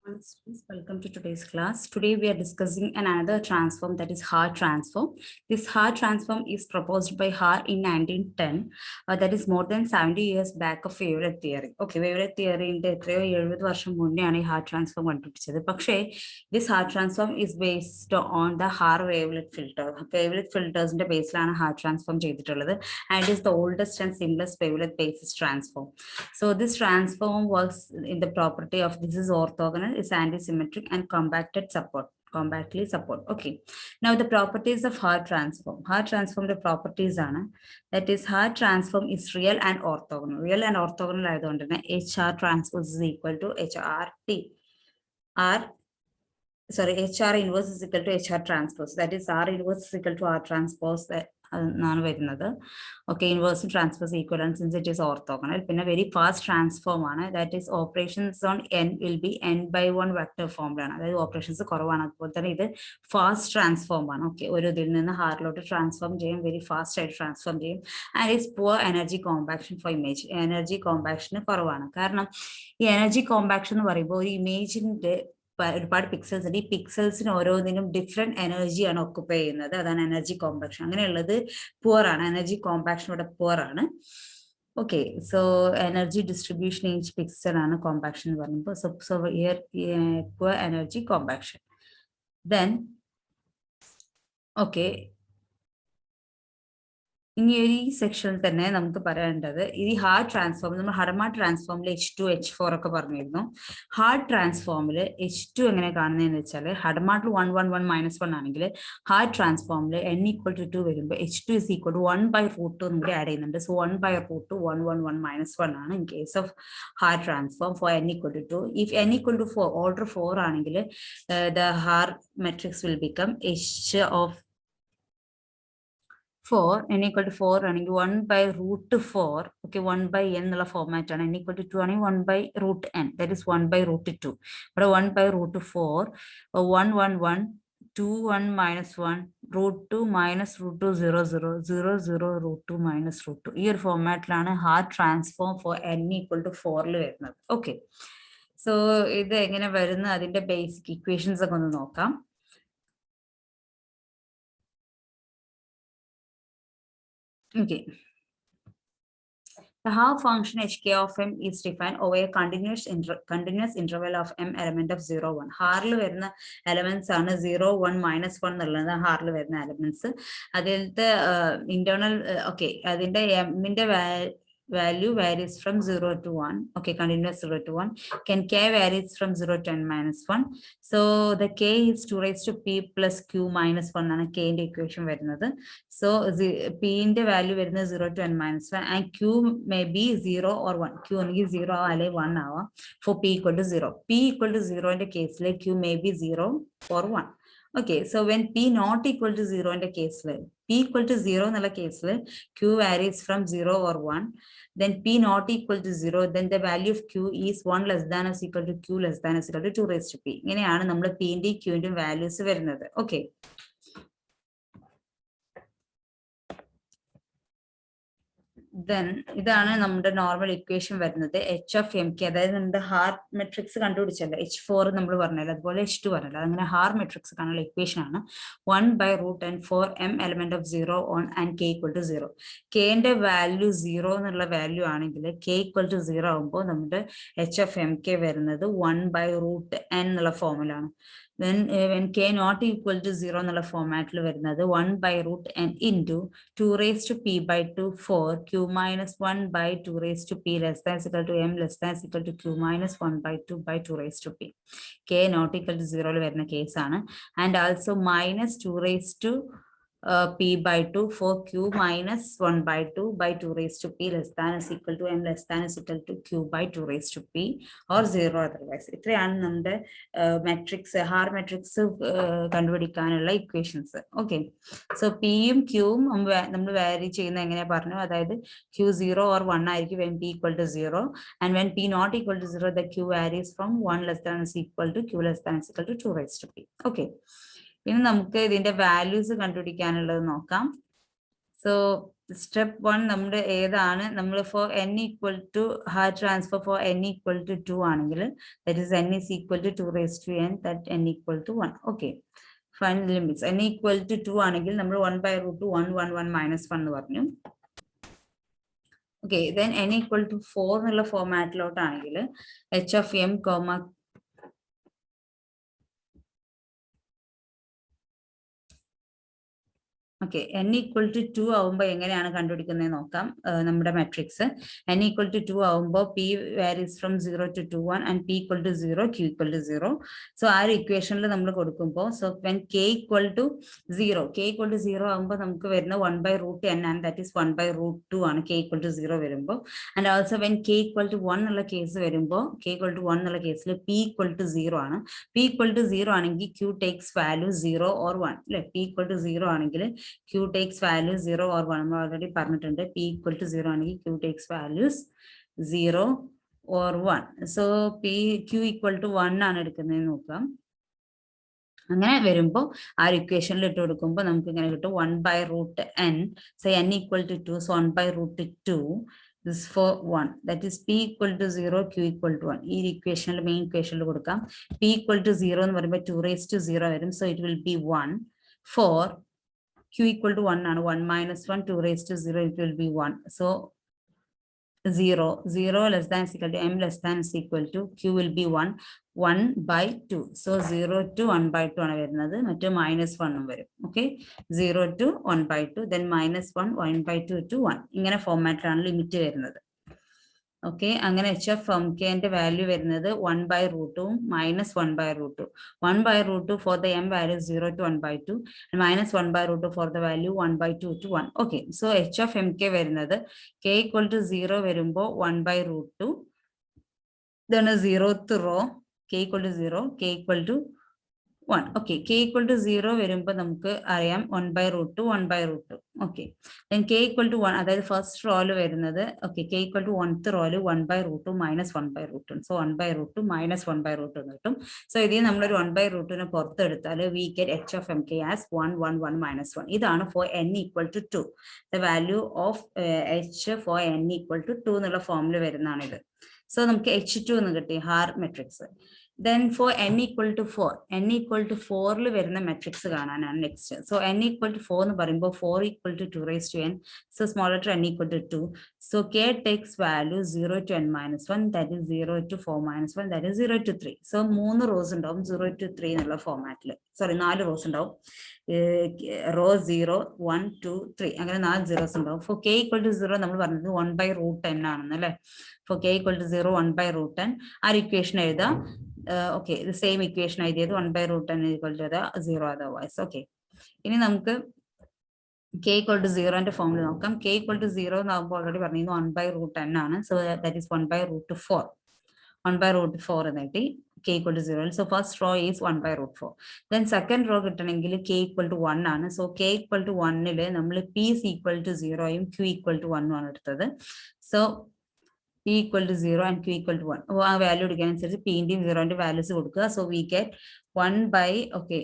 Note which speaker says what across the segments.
Speaker 1: Students, welcome to today's class. Today we are discussing another transform, that is Haar transform. This Haar transform is proposed by Haar in 1910. That is more than 70 years back of wavelet theory. Okay, wavelet theory in the 70 വർഷം മുന്നെയാണ് ഈ Haar transform കണ്ടുപിടിച്ചത്. പക്ഷേ this Haar transform is based on the Haar wavelet filter. Wavelet filtersന്റെ ബേസിലാണ് Haar transform ചെയ്തിട്ടുള്ളത്, and it is the oldest and simplest wavelet basis transform. So this transform works in the property of this is orthogonal, is anti-symmetric and compactly support. Okay, now the properties of Haar transform. Haar transform the properties are that is Haar transform is real and orthogonal. Real and orthogonal ayadondana HR transpose is equal to HRT. HR inverse is equal to HR transpose. That is R inverse is equal to R transpose. Okay, inverse and transpose equivalent since it is orthogonal. In a very fast transform, that is operations on n will be n by 1 vector form. That is operations either fast transform. Okay, or hard load transform very fast transform, and it's poor energy compaction for image. Energy compaction energy compaction image in the ഒരുപാട് pixels ഉണ്ട്. ഈ പിക്സൽസിന് ഓരോന്നിനും different എനർജിയാണ് occupy ചെയ്യുന്നത്. അതാണ് energy compaction. അങ്ങനെയുള്ളത് poor ആണ്. Energy compaction ഇവിടെ പുവർ ആണ്. Okay, so energy distribution each pixel ആണ് കോമ്പാക്ഷൻ എന്ന് പറയുമ്പോൾ. So here poor energy compaction. Then okay, ഇനി ഒരു ഈ സെക്ഷനിൽ തന്നെ നമുക്ക് പറയേണ്ടത് ഈ ഹാർഡ് ട്രാൻസ്ഫോം, നമ്മൾ ഹഡമാർട്ട് ട്രാൻസ്ഫോമിൽ H2 H4 ഒക്കെ പറഞ്ഞിരുന്നു. ഹാർഡ് ട്രാൻസ്ഫോമിൽ H2 എങ്ങനെ കാണുന്നതെന്ന് വെച്ചാൽ ഹഡമാർട്ടിൽ 1 1 1 -1 ആണെങ്കിൽ ഹാർഡ് ട്രാൻസ്ഫോമിൽ n = 2 വരുമ്പോൾ H2 = 1/√2 കൂടി ആഡ് ചെയ്യുന്നുണ്ട്. സോ 1/√2 1 1 1 -1 ആണ് in case of hard transform for n = 2. If n = 4 order 4 ആണെങ്കിൽ the hard matrix will become H of 4, n = 4 ആണെങ്കിൽ 1/√4. Okay, 1/n എന്നുള്ള ഫോർമാറ്റ് ആണ്. n = 2 ആണെങ്കിൽ 1/√n, that is 1/√2. ഇവിടെ 1/√4 1 1 1 2 1 -1 √2 -√2 0 0 0 0 √2 -√2. ഈ ഒരു ഫോർമാറ്റിലാണ് ഹാർഡ് ട്രാൻസ്ഫോം ഫോർ n = 4 വരുന്നത്. ഓക്കെ, സോ ഇത് എങ്ങനെ വരുന്ന അതിന്റെ ബേസിക് ഇക്വേഷൻസ് ഒക്കെ ഒന്ന് നോക്കാം. Okay, the Haar function HK of m is defined over a continuous interval of m element of 0 1. Haaril varuna elements ആണ് 0 1 -1 എന്നുള്ളത് ഹാറിൽ വരുന്ന എലമെന്റ്സ്. അതിലത്തെ ഇന്റേണൽ ഓക്കെ, അതിന്റെ എമ്മിന്റെ value varies from 0 to 1. Okay, continuous 0 to 1. K varies from 0 to n -1. So the k is 2 raised to p plus q -1 ആണ് k ന്റെ equation വരുന്നത്. So p ന്റെ value വരുന്നത് 0 to n -1 and q may be 0 or 1. q ഒന്നുകിൽ 0 അല്ലെങ്കിൽ 1 ആവാം for p = 0. p = 0 ന്റെ കേസിൽ q may be 0 or 1. Okay, so when p not equal to 0 in the case, p = 0 എന്നുള്ള കേസിൽ q varies from 0 or 1. Then p not equal to 0, then the value of q is 1 less than or equal to q less than or equal to 2 raised to p. ഇങ്ങനെയാണ് നമ്മൾ p ന്റെ q ന്റെ values വരുന്നത്. Okay, then ഇതാണ് നമ്മുടെ normal equation വരുന്നത് H of mk. അതായത് നമ്മുടെ ഹാർഡ് മെട്രിക്സ് കണ്ടുപിടിച്ചല്ലോ, H4 നമ്മൾ പറഞ്ഞല്ലോ, അതുപോലെ H2 പറഞ്ഞല്ലോ. അങ്ങനെ ഹാർഡ് മെട്രിക്സ് കാണാനുള്ള ഇക്വേഷൻ ആണ് 1/√n for m element of 0 on and k = 0. k ന്റെ വാല്യൂ 0 എന്നുള്ള വാല്യൂ ആണെങ്കിൽ k = 0 ആകുമ്പോൾ നമ്മുടെ H of mk വരുന്നത് 1/√n എന്നുള്ള ഫോമിലാണ്. Then when k not equal to 0 എന്നുള്ള ഫോമാറ്റിൽ വരുന്നത് 1/√n into 2 raised to p by 2 for q -1/2 raised to p less than equal to m less than equal to q -1/2 raised to p. k not equal to 0 വരുന്ന കേസാണ്. And also -2 raised to p by 2 for q -1/2 raised to p less than equal to m less than equal to q / 2 raised to p or 0 otherwise. ഇത്രയാണ് നമ്മുടെ matrix, hard matrix കണ്ടുപിടിക്കാനുള്ള equations. Okay, so പിയും ക്യൂവും നമ്മൾ വാരി ചെയ്യുന്ന എങ്ങനെയാ പറഞ്ഞു, അതായത് q 0 or 1 ആയിരിക്കും when p = 0, and when p not equal to 0 the q varies from 1 less than equal to q less than equal to 2 raised to p. Okay, ഇനി നമുക്ക് ഇതിന്റെ വാല്യൂസ് കണ്ടുപിടിക്കാനുള്ളത് നോക്കാം. സോ step 1 നമ്മുടെ ഏതാണ് നമ്മൾ for n equal to Hart transfer for n equal to 2 ആണെങ്കിൽ that is n is equal to 2 raised to n that n equal to 1. Okay, final limits n equal to 2 ആണെങ്കിൽ നമ്മൾ 1 by root 2 1 1 1 minus 1 എന്ന് പറഞ്ഞു. Okay, then n equal to 4 എന്നുള്ള ഫോമാറ്റിലോട്ടാണെങ്കിൽ h of m comma okay n equal to 2 ആവുമ്പോൾ എങ്ങനെയാണ് കണ്ടുപിടിക്കുന്നത് നോക്കാം. നമ്മുടെ മെട്രിക്സ് n ഈക്വൽ ടു 2 ആവുമ്പോൾ p varies from 0 to 2 1 and p equal to 0 q equal to 0. So ആ ഒരു ഇക്വേഷനിൽ നമ്മൾ കൊടുക്കുമ്പോൾ so when k equal to 0 ആവുമ്പോൾ നമുക്ക് വരുന്ന 1 by root n and that is 1 by root 2 ആണ് k ഈക്വൽ ടു 0 വരുമ്പോൾ. And also when k equal to 1 എന്നുള്ള കേസ് വരുമ്പോൾ k ഈക്വൽ ടു 1 എന്നുള്ള കേസിൽ p ഈക്വൽ ടു 0 ആണ്. p ഈക്വൽ ടു 0 ആണെങ്കിൽ q ടേക്സ് വാല്യൂ 0 or 1 അല്ലെ. p equal to 0 ആണെങ്കിൽ q takes values 0 or 1 നമ്മൾ ഓൾറെഡി പറഞ്ഞിട്ടുണ്ട്. p equal to 0 ആണെങ്കിൽ q takes values 0 or 1. so q equal to 1 ആണ് എടുക്കുന്നത് നോക്കാം. അങ്ങനെ വരുമ്പോൾ ആ ഇക്വേഷനിൽ ഇട്ട് കൊടുക്കുമ്പോൾ നമുക്ക് ഇങ്ങനെ കിട്ടും 1 by root n. so n equal to 2, so 1 by root 2 this for 1, that is p equal to 0 q equal to 1. ഈ ഇക്വേഷനിൽ മെയിൻ ഇക്വേഷനിൽ കൊടുക്കാം. p equal to 0 എന്ന് പറയുമ്പോൾ 2 raised to 0 വരും. so it will be 1 for q equal to 1 ആണ്. 1 minus 1 2 raised to 0 it will be 1. so 0 less than is equal to m less than is equal to q will be 1 by 2. so 0 to 1 by 2 ആണ് വരുന്നത്. മറ്റു minus 1 വരും. okay, 0 to 1 by 2 then minus 1 by 2 to 1 ഇങ്ങനെ ഫോർമാറ്റിലാണ് limit വരുന്നത്. Okay, അങ്ങനെ h of k ന്റെ value വരുന്നത് 1 by root 2 minus 1 by root 2. 1 by root 2 for the m value 0 to 1 by 2 and minus 1 by root 2 for the value 1 by 2 to 1. Okay, so h of mk വരുന്നത് k equal to 0 വരുമ്പോൾ 1 by root 2 then a 0th row k equal to 0 k equal to 1. okay, k equal to 0 വരുമ്പോൾ നമുക്ക് അറിയാം 1 by root 2 1 by root 2. okay, then k equal to 1 അതായത് first റോയിൽ വരുന്നത് okay k equal to 1th റോയിൽ 1 by root 2 minus 1 by root 2. so 1 by root 2 minus 1 by root 2 എന്ന് കിട്ടും. so ഇതിൽ നമ്മളൊരു 1 by root 2 നെ പുറത്തെടുത്താൽ we get h of mk as 1 1 1 minus 1. ഇതാണ് for n equal to 2. the value of h for n equal to 2 എന്നുള്ള ഫോമിൽ വരുന്നതാണ് ഇത്. so നമുക്ക് h2 എന്ന് കിട്ടി Haar matrix. then for n equal to 4 വരുന്ന മെട്രിക്സ് കാണാനാണ് next. so n equal to 4 എന്ന് പറയുമ്പോൾ 4 equal to 2 raised to n, so smaller to n equal to 2. so k takes value 0 to n minus 1, that is 0 to 4 minus 1, that is 0 to 3. so 3 rose ഉണ്ടാവും 0 to 3 എന്നുള്ള ഫോമാറ്റിൽ. Sorry 4 rose ഉണ്ടാവും. Raw 0 1 2 3 അങ്ങനെ 4 zeros ഉണ്ടാവും. for k equal to 0 നമ്മൾ പറഞ്ഞത് 1 by root n ആണെന്ന് അല്ലേ. for k equal to 0 1 by root n ആ ഇക്വേഷൻ എഴുതാം. okay, the same equation എഴുതിയത് 1 by root n equal to 0 otherwise. okay, ഇനി നമുക്ക് k equal to 0 ന്റെ ഫോമിൽ നോക്കാം. k equal to 0 എന്നാകുമ്പോൾ ഓൾറെഡി പറഞ്ഞിരുന്നു 1 by root n ആണ്. so that is 1 by root 4. 1 by root 4 എന്ന് കിട്ടി k equal to 0. so first row is 1 by root 4. then second row കിട്ടണമെങ്കിൽ k equal to 1 ആണ്. so k equal to 1 നമ്മൾ p is equal to 0 യും q equal to 1 ആണ് എടുത്തത്. so p equal to 0 and q equal to 1. ആ value എടുക്കാനനുസരിച്ച് p ന്റെയും 0 ന്റെ values കൊടുക്കുക. so we get 1 by, okay,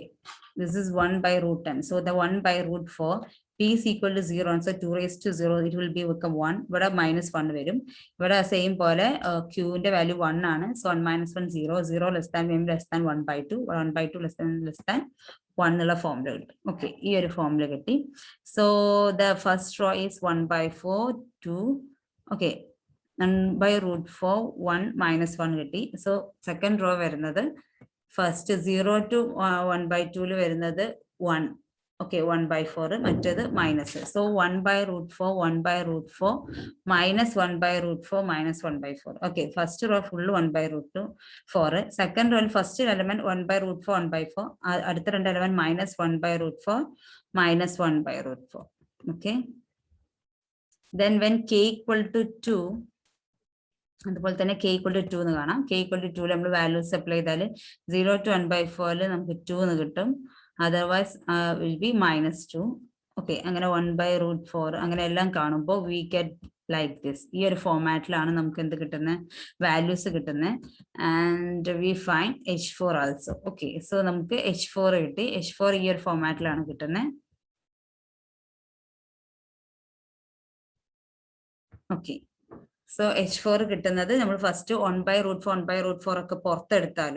Speaker 1: this is 1 by root 10. so the 1 by root 4 p is equal to 0 and so 2 raised to 0 it will be become 1. ഇവിടെ minus 1 വരും. ഇവിടെ same പോലെ q ന്റെ value 1 ആണ്. so 1 minus 1 0 0 less than m less than 1 by 2 1 by 2 less than 1 എന്നുള്ള ഫോമിൽ കിട്ടും. Okay, ഈ ഒരു ഫോമിൽ കിട്ടി. so the first row is 1 by 4 2. okay, 1 by root 4 1 minus 1 കിട്ടി. so second row വരുന്നത് first 0 to 1 by 2 വരുന്നത് 1. okay, 1 by 4 മറ്റേത് minus. so 1 by root 4 1 by root 4 minus 1 by root 4 minus 1 by 4. okay, first row full 1 by root 4. second row first element 1 by root 4 1 by 4. അടുത്ത രണ്ട് element minus 1 by root 4 minus 1 by root 4. okay, then when k equal to 2 അതുപോലെ തന്നെ k equal to 2 എന്ന് കാണാം. k equal to 2 നമ്മൾ values apply ചെയ്താൽ 0 to 1 by 4 നമുക്ക് 2 എന്ന് കിട്ടും. Otherwise will be -2. ഓക്കെ, അങ്ങനെ 1 by root 4 അങ്ങനെ എല്ലാം കാണുമ്പോൾ വി ഗെറ്റ് ലൈക്ക് ദിസ്. ഈ ഒരു ഫോമാറ്റിലാണ് നമുക്ക് എന്ത് കിട്ടുന്നത്, വാല്യൂസ് കിട്ടുന്നത്. And we find h4 also. Okay, so നമുക്ക് h4 കിട്ടി. h4 ഈ ഒരു ഫോമാറ്റിലാണ് കിട്ടുന്നത്. Okay. So H4 കിട്ടുന്നത് നമ്മൾ ഫസ്റ്റ് 1/√4 ഒക്കെ പുറത്തെടുത്താൽ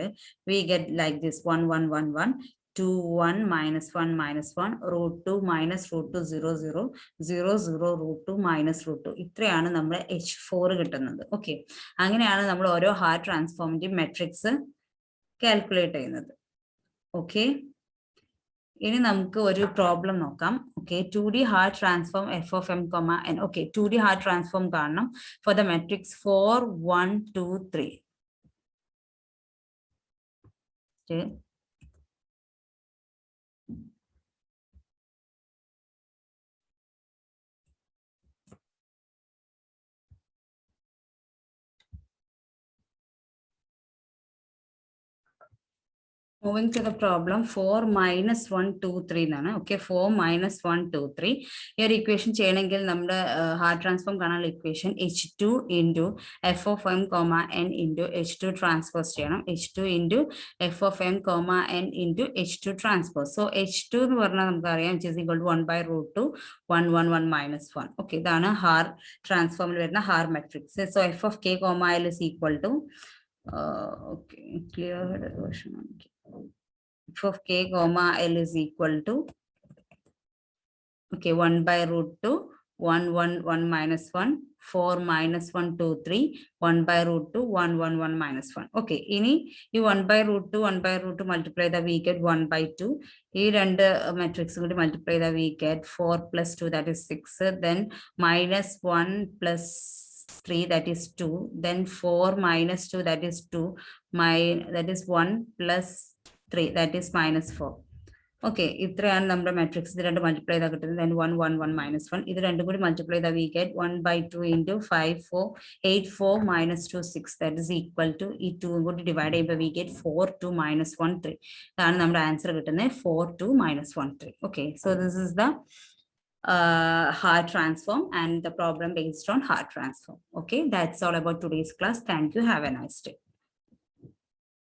Speaker 1: we get like this 1 1 1 1 2 1 minus 1 minus 1 √2 minus √2 0 0 0 0 √2 minus √2 ഇത്രയാണ് നമ്മൾ H4 കിട്ടുന്നത്. ഓക്കെ, അങ്ങനെയാണ് നമ്മൾ ഓരോ ഹാർഡ് ട്രാൻസ്ഫോമിന്റെ മെട്രിക്സ് കാൽക്കുലേറ്റ് ചെയ്യുന്നത്. ഓക്കെ, ഇനി നമുക്ക് ഒരു പ്രോബ്ലം നോക്കാം. Okay, 2D hard transform f of m, n. Okay, 2D hard transform കാണണം for the matrix 4 1 2 3. Okay. Moving to the problem, 4 minus 1 2 3 എന്നാണ്. Okay, 4 minus 1 2 3. ഈ ഒരു ഇക്വേഷൻ ചെയ്യണമെങ്കിൽ നമ്മുടെ ഹാർഡ് ട്രാൻസ്ഫോം കാണാനുള്ള equation H2 into f of m, n into H2 transpose ചെയ്യണം. H2 into f of m, n into H2 transpose. So H2 എന്ന് പറഞ്ഞാൽ നമുക്കറിയാം which is equal to 1/√2 1 1 1 minus 1. Okay, ഇതാണ് ഹാർഡ് ട്രാൻസ്ഫോമിൽ വരുന്ന hard matrix. So f of k, l is equal to okay, clear version. Okay. F of k, l is equal to, okay, 1/√2 1 1 1 minus 1 4 minus 1 2 3 1/√2 1 1 1 minus 1. Okay, ഇനി ഈ 1/√2 1/√2 multiply the we get 1/2. ഈ രണ്ട് മെട്രിക്സും കൂടി multiply the we get 4 plus 2 that is 6. Then minus 1 plus 3 that is 2. Then 4 minus 2 that is 2. That is 1 plus 3 that is minus 4. Okay, ഇത്രയാണ് നമ്മുടെ matrix. ഇത് രണ്ട് multiply ചെയ്താൽ കിട്ടുന്നത്. then 1 1 1 minus 1. ഇത് രണ്ടും കൂടി മൾട്ടിപ്ലൈ ചെയ്താൽ we get 1/2 into 5 4 8 4 minus 2 6 that is equal to ഈ 2 കൂടി ഡിവൈഡ് ചെയ്യുമ്പോൾ we get 4 2 minus 1 3. ഇതാണ് നമ്മുടെ ആൻസർ കിട്ടുന്നത് 4 2 minus 1 3. Okay, so this is the hard transform and the problem based on hard transform. Okay, that's all about today's class. Thank you. Have a nice day.